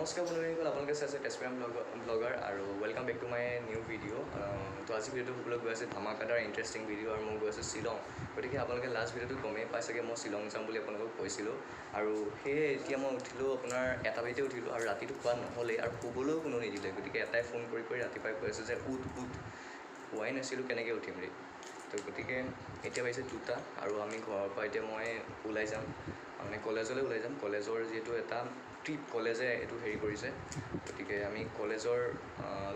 নমস্কাৰ বন্ধুসকল, আপোনালোকে চাইছে টেজপুৰ ব্লগাৰ আৰু welcome back to my new video'. তো আজি ভিডিঅ'টো হ'বলৈ গৈ আছে ধামাকাদাৰ ইণ্টাৰেষ্টিং ভিডিঅ' আৰু মই গৈ আছোঁ শ্বিলং। গতিকে আপোনালোকে লাষ্ট ভিডিঅ'টো গমেই পাই চাগে মই শ্বিলং যাম বুলি আপোনালোকক কৈছিলোঁ। আৰু সেয়ে এতিয়া মই উঠিলোঁ আপোনাৰ 1টা বজাতে উঠিলোঁ আৰু ৰাতিটো খোৱা নহ'লেই আৰু শুবলৈও কোনো নিদিলে। গতিকে এটাই ফোন কৰি ৰাতিপুৱাই কৈ আছে যে উঠ হোৱাই নাছিলোঁ কেনেকৈ উঠিম ৰে। তো গতিকে এতিয়া পাইছে 2টা আৰু আমি ঘৰৰ পৰা এতিয়া মই ওলাই যাম, মানে কলেজলৈ ওলাই যাম। কলেজৰ যিহেতু এটা ট্ৰিপ কলেজে এইটো হেৰি কৰিছে, গতিকে আমি কলেজৰ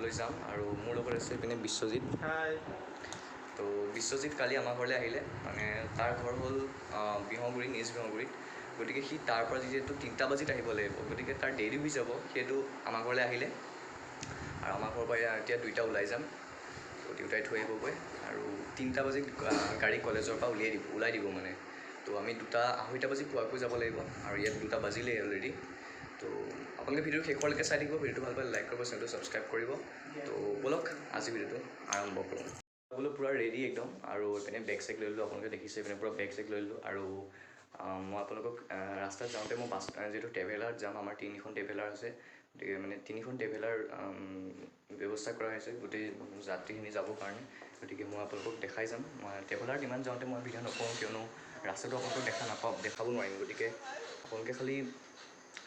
লৈ যাম। আৰু মোৰ লগত আছে এইপিনে বিশ্বজিৎ। তো বিশ্বজিৎ কালি আমাৰ ঘৰলৈ আহিলে, মানে তাৰ ঘৰ হ'ল বিহগুৰি, নিজ বিহগুৰিত। গতিকে সি তাৰ পৰা যিহেতু 3টা বজাত আহিব লাগিব, গতিকে তাৰ দেৰি হৈ যাব। সেইটো আমাৰ ঘৰলৈ আহিলে আৰু আমাৰ ঘৰৰ পৰা এতিয়া 2টা ওলাই যাম। তো দেউতাই থৈ আহিবগৈ আৰু 3টা বজাত গাড়ী কলেজৰ পৰা ওলাই দিব মানে। তো আমি 2:30 বজাত পোৱাকৈ যাব লাগিব আৰু ইয়াত 2টা বাজিলেই অলৰেডি। তো আপোনালোকে ভিডিঅ'টো শেষলৈকে চাই থাকিব। ভিডিঅ'টো ভাল পালে লাইক কৰিব, চেনেলটো ছাবস্ক্ৰাইব কৰিব। তো ব'লক আজি ভিডিঅ'টো আৰম্ভ কৰোঁ। বোলো পূৰা ৰেডি একদম, আৰু এইপিনে বেগ চেগ লৈ ল'লোঁ। আপোনালোকে দেখিছে এইপিনে পূৰা বেগ চেগ লৈ ল'লোঁ। আৰু মই আপোনালোকক ৰাস্তাত যাওঁতে মই যিহেতু ট্ৰেভেলাৰত যাম, আমাৰ 3খন ট্ৰেভেলাৰ আছে। গতিকে মানে 3খন ট্ৰেভেলাৰ ব্যৱস্থা কৰা হৈছে গোটেই যাত্ৰীখিনি যাবৰ কাৰণে। গতিকে মই আপোনালোকক দেখাই যাম। মই ট্ৰেভেলাৰত ইমান যাওঁতে মই ভিডিঅ' নকৰোঁ, কিয়নো ৰাস্তাটো আপোনালোকক দেখাব নোৱাৰিম। গতিকে আপোনালোকে খালি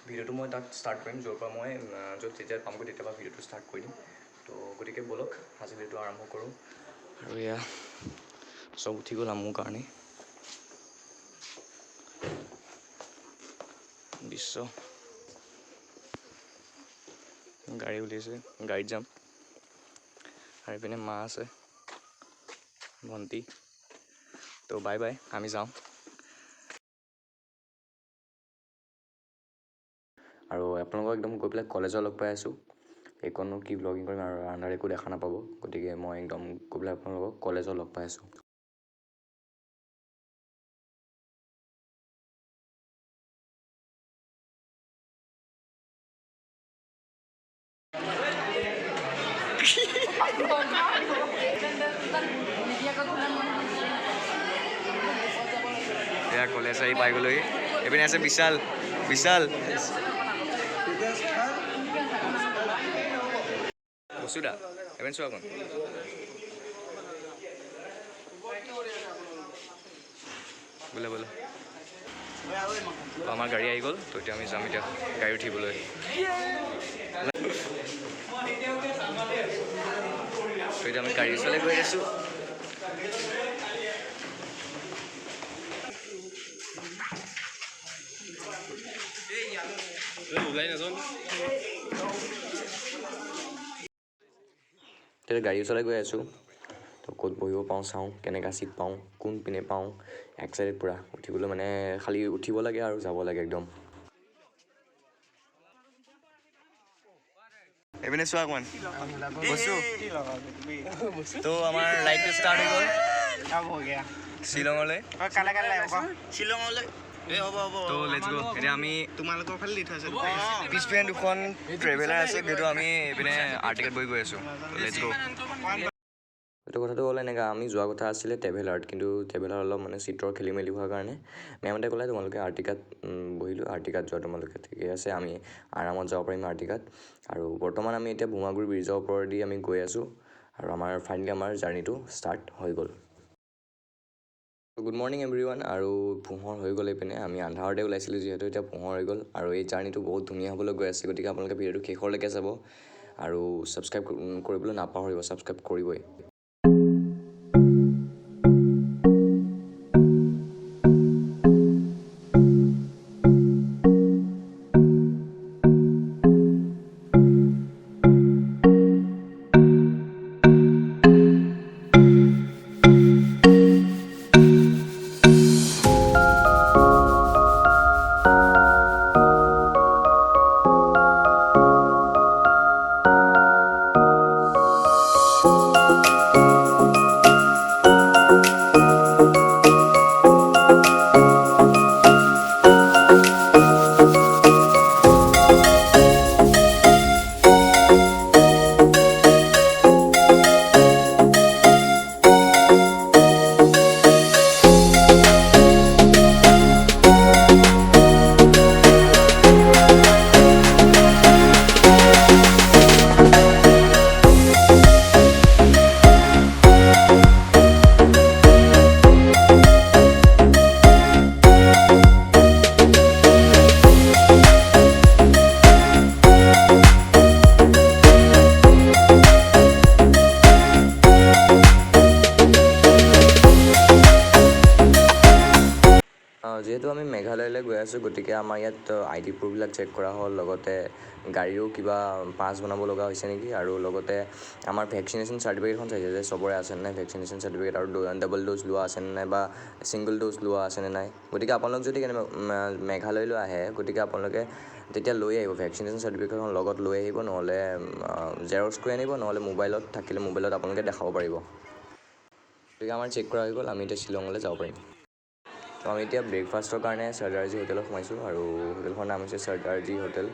ভিডিঅ'টো মই তাত ষ্টাৰ্ট কৰিম, য'ৰ পৰা মই যেতিয়া পামগৈ তেতিয়াৰ পৰা ভিডিঅ'টো ষ্টাৰ্ট কৰি দিম। তো গতিকে ব'লক আজি ভিডিঅ'টো আৰম্ভ কৰোঁ। আৰু এয়া চব উঠি গ'ল মোৰ কাৰণে। বিশ্ব গাড়ী উলিয়াইছে, গাড়ীত যাম। আৰু এইপিনে মা আছে, ভণ্টি। তো বাই বাই, আমি যাওঁ। আৰু আপোনালোকক একদম গৈ পেলাই কলেজত লগ পাই আছোঁ। এইকণনো কি ব্লগিং কৰিম আৰু আন্ধাৰ একো দেখা নাপাব। গতিকে মই একদম গৈ পেলাই আপোনালোকক কলেজত লগ পাই আছোঁ। এয়া কলেজ আহি পাই গ'লোহি। এইপিনে আছে বিশাল। বসুদা এপিনে চোৱা অকণ। বোলে আমাৰ গাড়ী আহি গ'ল। তো এতিয়া আমি যাম এতিয়া গাড়ী উঠিবলৈ। তো এতিয়া আমি গাড়ীৰ ওচৰলৈ গৈ আছোঁ। তেতিয়া গাড়ী ওচৰলৈ গৈ আছোঁ। তো ক'ত বহিব পাওঁ চাওঁ, কেনেকুৱা চিট পাওঁ, কোন পিনে পাওঁ। এক্সাইটেড পূৰা উঠিবলৈ, মানে খালি উঠিব লাগে আৰু যাব লাগে একদম। এইপিনে চোৱা অকণমান বস্তু। তো আমাৰ ৰাইডটো ষ্টাৰ্ট হৈ গ'ল শ্বিলঙলৈ। তো লেটছ গো। এতিয়া আমি তোমালোকৰ ফালে দি থৈছে পিছপিনে 2খন ট্ৰেভেলাৰ আছে, যিহেতু আমি এইপিনে আৰ্টিকাত বহি গৈ আছোঁ। লেটছ গো। এইটো কথাটো হ'ল এনেকুৱা, আমি যোৱা কথা আছিলে ট্ৰেভেলাৰত, কিন্তু ট্ৰেভেলাৰ অলপ মানে চিটৰ খেলি মেলি হোৱাৰ কাৰণে মেমহঁতে ক'লে তোমালোকে আৰ্টিকাত বহিলোঁ, আৰ্টিকাত যোৱা তোমালোকে ঠিকে আছে, আমি আৰামত যাব পাৰিম আৰ্টিকাত। আৰু বৰ্তমান আমি এতিয়া ভুমাগুৰি ব্ৰিজৰ ওপৰেদি আমি গৈ আছোঁ আৰু ফাইনেলি আমাৰ জাৰ্ণিটো ষ্টাৰ্ট হৈ গ'ল। Good morning everyone. আৰু পোহৰ হৈ গ'ল এইপিনে, আমি আন্ধাৰতে ওলাইছিলোঁ যিহেতু এতিয়া পোহৰ হৈ গ'ল। আৰু এই জাৰ্ণিটো বহুত ধুনীয়া হ'বলৈ গৈ আছে। গতিকে আপোনালোকে ভিডিঅ'টো শেষলৈকে চাব আৰু ছাবস্ক্ৰাইব কৰিবলৈ নাপাহৰিব, ছাবস্ক্ৰাইব কৰিবই। আছোঁ, গতিকে আমাৰ ইয়াত ID প্ৰুফবিলাক চেক কৰা হ'ল, লগতে গাড়ীৰো কিবা পাছ বনাব লগা হৈছে নেকি, আৰু লগতে আমাৰ ভেকচিনেশ্যন চাৰ্টিফিকেটখন চাইছে যে চবৰে আছেনে নাই ভেকচিনেশ্যন চাৰ্টিফিকেট, আৰু ডাবল ড'জ লোৱা আছেনে নাই বা ছিংগল ড'জ লোৱা আছেনে নাই। গতিকে আপোনালোক যদি মেঘালয়লৈ আহে, গতিকে আপোনালোকে তেতিয়া লৈ আহিব ভেকচিনেশ্যন চাৰ্টিফিকেটখন লগত লৈ আহিব, নহ'লে জেৰক্স কৰি আনিব, নহ'লে মোবাইলত থাকিলে মোবাইলত আপোনালোকে দেখাব পাৰিব। গতিকে আমাৰ চেক কৰা হৈ গ'ল, আমি এতিয়া শ্বিলঙলৈ যাব পাৰিম। তো আমি এতিয়া ব্ৰেকফাষ্টৰ কাৰণে চৰ্দাৰজী হোটেলত সোমাইছোঁ, আৰু হোটেলখনৰ নাম হৈছে চৰ্দাৰজী হোটেল,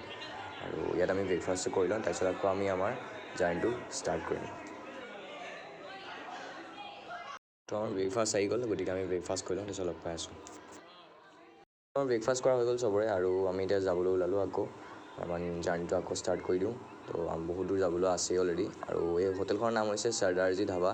আৰু ইয়াত আমি ব্ৰেকফাষ্টটো কৰি লওঁ, তাৰপিছত আকৌ আমি আমাৰ জাৰ্ণিটো ষ্টাৰ্ট কৰিম। তো আমাৰ ব্ৰেকফাষ্ট আহি গ'ল, গতিকে আমি ব্ৰেকফাষ্ট কৰি লওঁ, তাৰপিছত লগ পাই আছোঁ। আমাৰ ব্ৰেকফাষ্ট কৰা হৈ গ'ল চবৰে, আৰু আমি এতিয়া যাবলৈ ওলালোঁ আকৌ আমাৰ জাৰ্ণিটো আকৌ ষ্টাৰ্ট কৰি দিওঁ। তো বহুত দূৰ যাবলৈ আছেই অলৰেডি, আৰু এই হোটেলখনৰ নাম হৈছে চৰ্দাৰজী ধাবা।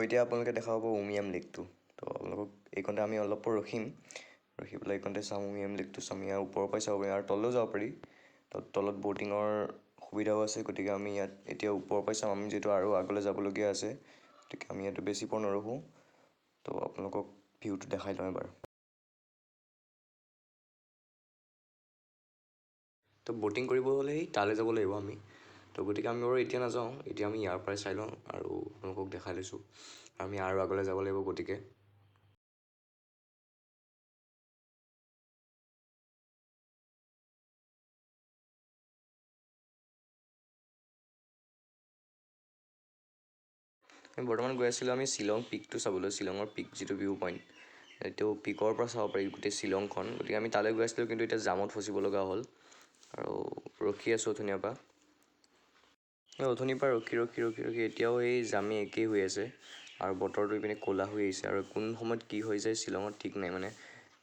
এতিয়া আপোনালোকে দেখা পাব উমিয়াম লেকটো। তো আপোনালোকক এইকণতে আমি অলপ ৰখি পেলাই এইকণতে চাওঁ উমিয়াম লেকটো। আমি ইয়াৰ ওপৰৰ পৰাই চাব পাৰি, আৰু তললৈও যাব পাৰি। তলত ব'টিঙৰ সুবিধাও আছে, গতিকে আমি ইয়াত এতিয়া ওপৰৰ পৰাই চাম। আমি যিহেতু আৰু আগলৈ যাবলগীয়া আছে, গতিকে আমি ইয়াতো বেছি পৰ নৰখোঁ। তো আপোনালোকক ভিউটো দেখাই লওঁ এবাৰ। তো ব'টিং কৰিব হ'লে তালৈ যাব লাগিব আমি। তো গতিকে আমি বাৰু এতিয়া নাযাওঁ, এতিয়া আমি ইয়াৰ পৰাই চাই লওঁ আৰু আপোনালোকক দেখাই লৈছোঁ। আমি আৰু আগলৈ যাব লাগিব, গতিকে বৰ্তমান গৈ আছিলোঁ আমি শ্বিলং পিকটো চাবলৈ, শ্বিলঙৰ পিক যিটো ভিউ পইণ্ট, এইটো পিকৰ পৰা চাব পাৰি গোটেই শ্বিলংখন। গতিকে আমি তালৈ গৈ আছিলোঁ, কিন্তু এতিয়া জামত ফচিব লগা হ'ল আৰু ৰখি আছোঁ অথনিৰ পৰা। অথনিৰ পৰা ৰখি এতিয়াও এই জামে একেই হৈ আছে আৰু বতৰটো ইপিনে ক'লা হৈ আহিছে আৰু কোন সময়ত কি হৈ যায় শ্বিলঙত ঠিক নাই, মানে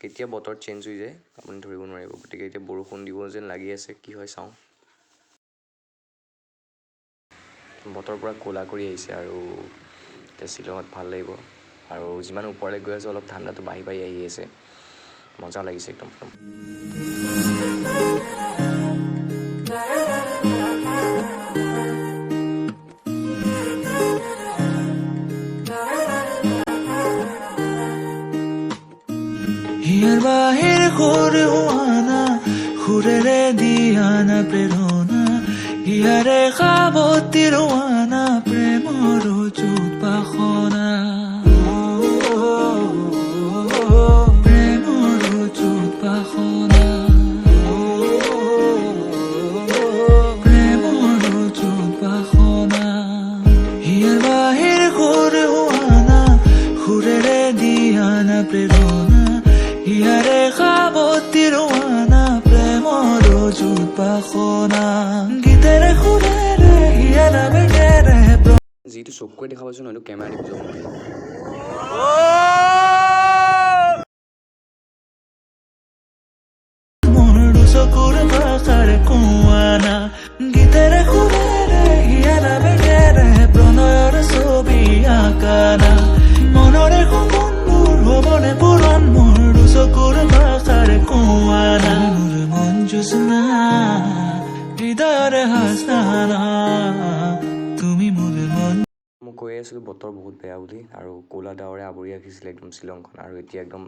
কেতিয়া বতৰ চেঞ্জ হৈ যায় আপুনি ধৰিব নোৱাৰিব। গতিকে এতিয়া বৰষুণ দিব যেন লাগি আছে, কি হয় চাওঁ। বতৰ পূৰা ক'লা কৰি আহিছে আৰু এতিয়া শ্বিলঙত ভাল লাগিব আৰু যিমান ওপৰলৈ গৈ আছে অলপ ঠাণ্ডাটো বাঢ়ি আহি আছে, মজা লাগিছে একদম। হিয়াৰ বাহিৰ সুৰ হোৱানা সুৰেৰে দিয়ানা প্ৰেৰণা, হিয়াৰে সাৱতী ৰোৱানা প্ৰেমৰ যুত বাসনা, প্ৰেমৰ যুত বাসনা, প্ৰেমৰ যুত বাসনা। হিয়াৰ বাহিৰ সুৰ হোৱানা সুৰেৰে দিয়ানা প্ৰেৰণা, হিয়াৰে সাৱতী ৰোৱানা প্ৰেমৰ যুত বাসনা, গীতেৰে সুৰেৰে হিয়া নামেৰে যিটো চকুৰে দেখা পাইছোঁ নহয়তো কেমেৰা দি বুজাব নোৱাৰি। মোৰ চকুৰ ভাষাৰে কোৱানা, গীতেৰে সুৰেৰে হিয়া নামেৰে প্ৰণয়ৰ ছবি আঁকানা, মনৰে সপোনবোৰ হ'বনে পূৰণ মোৰ চকুৰ ভাষাৰে কোৱানা, মোৰ মন জোছনা হৃদয়ৰে হাসনা, তুমি মোৰ মন। মই কৈ আছিলোঁ বতৰ বহুত বেয়া বুলি আৰু ক'লা ডাৱৰে আৱৰি ৰাখিছিলে একদম শ্বিলংখন, আৰু এতিয়া একদম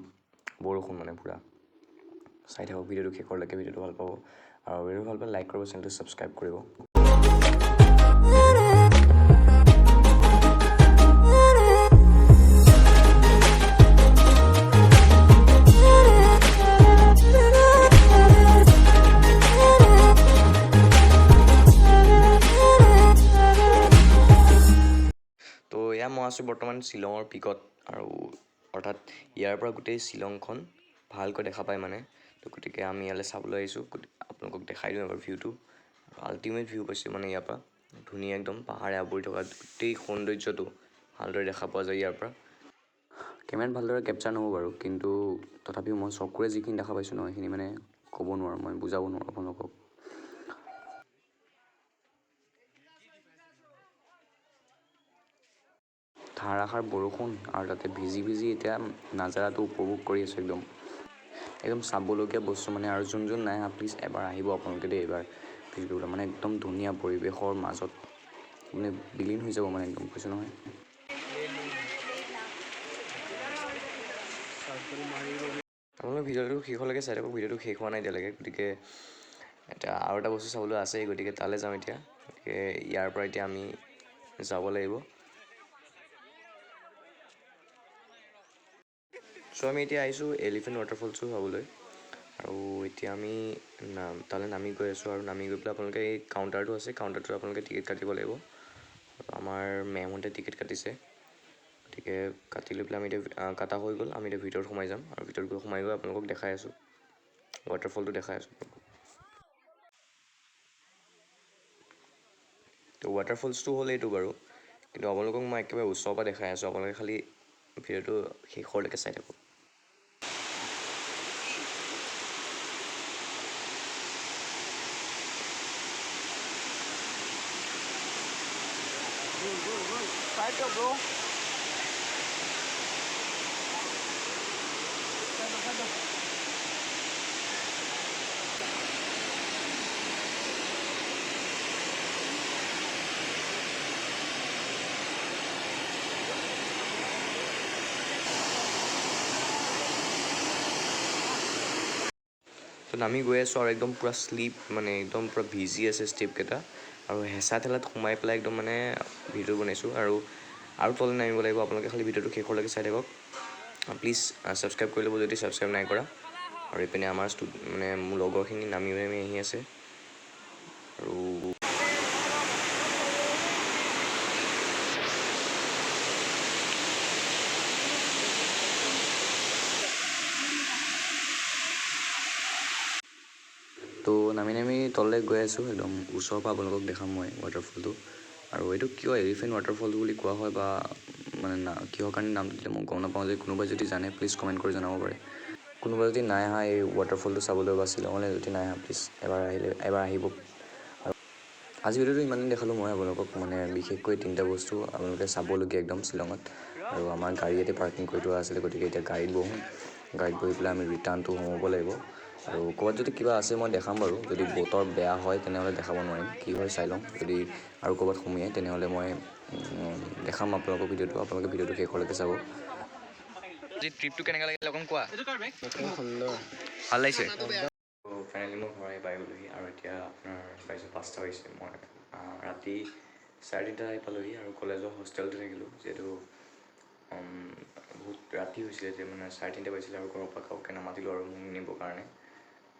বৰষুণ মানে পূৰা। চাই থাকক ভিডিঅ'টো শেষলৈকে, ভিডিঅ'টো ভাল পাব আৰু ভিডিঅ'টো ভাল পালে লাইক কৰিব, চেনেলটো ছাবস্ক্ৰাইব কৰিব। তো এয়া মই আছোঁ বৰ্তমান শ্বিলঙৰ পিকত, আৰু অৰ্থাৎ ইয়াৰ পৰা গোটেই শ্বিলংখন ভালকৈ দেখা পায় মানে। তো গতিকে আমি ইয়ালৈ চাবলৈ আহিছোঁ, আপোনালোকক দেখাই দিওঁ এবাৰ ভিউটো। আল্টিমেট ভিউ পাইছোঁ মানে ইয়াৰ পৰা, ধুনীয়া একদম পাহাৰে আৱৰি থকা গোটেই সৌন্দৰ্যটো ভালদৰে দেখা পোৱা যায় ইয়াৰ পৰা। কেমেৰাত ভালদৰে কেপচাৰ নহ'ব বাৰু, কিন্তু তথাপিও মই চকুৰে যিখিনি দেখা পাইছোঁ নহয় সেইখিনি মানে ক'ব নোৱাৰোঁ, মই বুজাব নোৱাৰোঁ আপোনালোকক। ধাৰাসাৰ বৰষুণ আৰু তাতে ভিজি এতিয়া নাজাৰাটো উপভোগ কৰি আছোঁ একদম চাবলগীয়া বস্তু মানে। আৰু যোন নাই প্লিজ এবাৰ আহিব আপোনালোকে দেই, এবাৰ ভিডিঅ'টো মানে একদম ধুনীয়া পৰিৱেশৰ মাজত মানে বিলীন হৈ যাব মানে একদম, কৈছোঁ নহয়। আপোনালোকে ভিডিঅ'টো শেষলৈকে চাই থাকক, ভিডিঅ'টো শেষ হোৱা নাই এতিয়ালৈকে। গতিকে এতিয়া আৰু এটা বস্তু চাবলৈ আছেই, গতিকে তালৈ যাম এতিয়া। গতিকে ইয়াৰ পৰা এতিয়া আমি যাব লাগিব। চ' আমি এতিয়া আহিছোঁ এলিফেণ্ট ৱাটাৰফলছো চাবলৈ, আৰু এতিয়া আমি তালৈ নামি গৈ আছোঁ। আৰু নামি গৈ পেলাই আপোনালোকে এই কাউণ্টাৰটো আছে, কাউণ্টাৰটোত আপোনালোকে টিকেট কাটিব লাগিব। আমাৰ মেমহঁতে টিকেট কাটিছে, গতিকে কাটি লৈ পেলাই আমি এতিয়া কাটা হৈ গ'ল, আমি এতিয়া ভিতৰত সোমাই যাম। আৰু ভিতৰত গৈ সোমাই গৈ আপোনালোকক দেখাই আছোঁ, ৱাটাৰফলটো দেখাই আছোঁ। তো ৱাটাৰফলছটো হ'ল এইটো বাৰু, কিন্তু আপোনালোকক মই একেবাৰে ওচৰৰ পৰা দেখাই আছোঁ, আপোনালোকে খালি ভিডিঅ'টো শেষলৈকে চাই থাকক। তো নামি গৈ আছোঁ আৰু একদম পূৰা শ্লিপ মানে একদম পূৰা ভিজি আছে ষ্টেপকেইটা, আৰু হেঁচা ঠেলাত সোমাই পেলাই একদম মানে ভিডিঅ' বনাইছোঁ। আৰু তললৈ নামিব লাগিব, আপোনালোকে খালি ভিডিঅ'টো শেষলৈকে চাই থাকক। প্লিজ ছাবস্ক্ৰাইব কৰি ল'ব যদি ছাবস্ক্ৰাইব নাই কৰা। আৰু এইপিনে আমাৰ মানে মোৰ লগৰখিনি নামি আহি আছে। আৰু তো নামি নামি তললৈ গৈ আছোঁ একদম ওচৰৰ পৰা আপোনালোকক দেখাম মই ৱাটাৰফলটো আৰু এইটো কিয় এলিফেণ্ট ৱাটাৰফল বুলি কোৱা হয় বা মানে কিহৰ কাৰণে নামটো দিলে মই গম নাপাওঁ যে কোনোবাই যদি জানে প্লিজ কমেণ্ট কৰি জনাব পাৰে কোনোবা যদি নাই অহা এই ৱাটাৰফলটো চাবলৈ বা শ্বিলঙলৈ যদি নাই অহা প্লিজ এবাৰ আহিব আৰু আজি ভিডিঅ'টো ইমানেই দেখালোঁ মই আপোনালোকক মানে বিশেষকৈ 3টা বস্তু আপোনালোকে চাবলগীয়া একদম শ্বিলঙত আৰু আমাৰ গাড়ী ইয়াতে পাৰ্কিং কৰি থোৱা আছিলে গতিকে এতিয়া গাড়ীত বহি পেলাই আমি ৰিটাৰ্ণটো সোমাব লাগিব আৰু ক'ৰবাত যদি কিবা আছে মই দেখাম বাৰু যদি বতৰ বেয়া হয় তেনেহ'লে দেখাব নোৱাৰিম কি হয় চাই লওঁ যদি আৰু ক'ৰবাত সোমিয়াই তেনেহ'লে মই দেখাম আপোনালোকৰ আপোনালোকে ভিডিঅ'টো শেষলৈকে চাব আজি ট্ৰিপটো কেনেকৈ লাগিলে অকণ কোৱা ভাল লাগিছে ফাইনেলি মই ঘৰ আহি পাই গ'লোহি আৰু এতিয়া আপোনাৰ পাইছোঁ 5টা হৈছে মই ৰাতি 3:30 আহি পালোহি আৰু কলেজৰ হোষ্টেলতে থাকিলোঁ যিহেতু বহুত ৰাতি হৈছিলে যে মানে 3:30 বাজিছিলে আৰু ঘৰৰ পৰা কাউকে নামাতিলোঁ আৰু মোক নিবৰ কাৰণে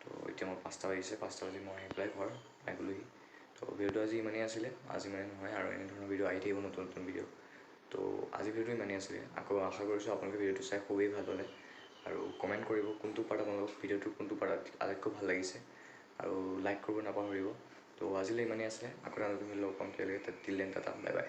তো এতিয়া মই 5টা বাজিছে 5টা বাজি মই আহি পেলাই ঘৰ পাই গ'লোহি তো ভিডিঅ'টো আজি ইমানেই আছিলে আজি মানে নহয় আৰু এনেধৰণৰ ভিডিঅ' আহি থাকিব নতুন নতুন ভিডিঅ' তো আজি ভিডিঅ'টো ইমানেই আছিলে আকৌ আশা কৰিছোঁ আপোনালোকে ভিডিঅ'টো চাই খুবেই ভাল পালে আৰু কমেণ্ট কৰিব কোনটো পাৰ্ট আপোনালোকক ভিডিঅ'টোৰ কোনটো পাৰ্ট আটাইতকৈ ভাল লাগিছে আৰু লাইক কৰিব নাপাহৰিব তো আজিলৈ ইমানেই আছিলে আকৌ আপোনালোকে লগ পাম তেতিয়ালৈকে till then tata bye bye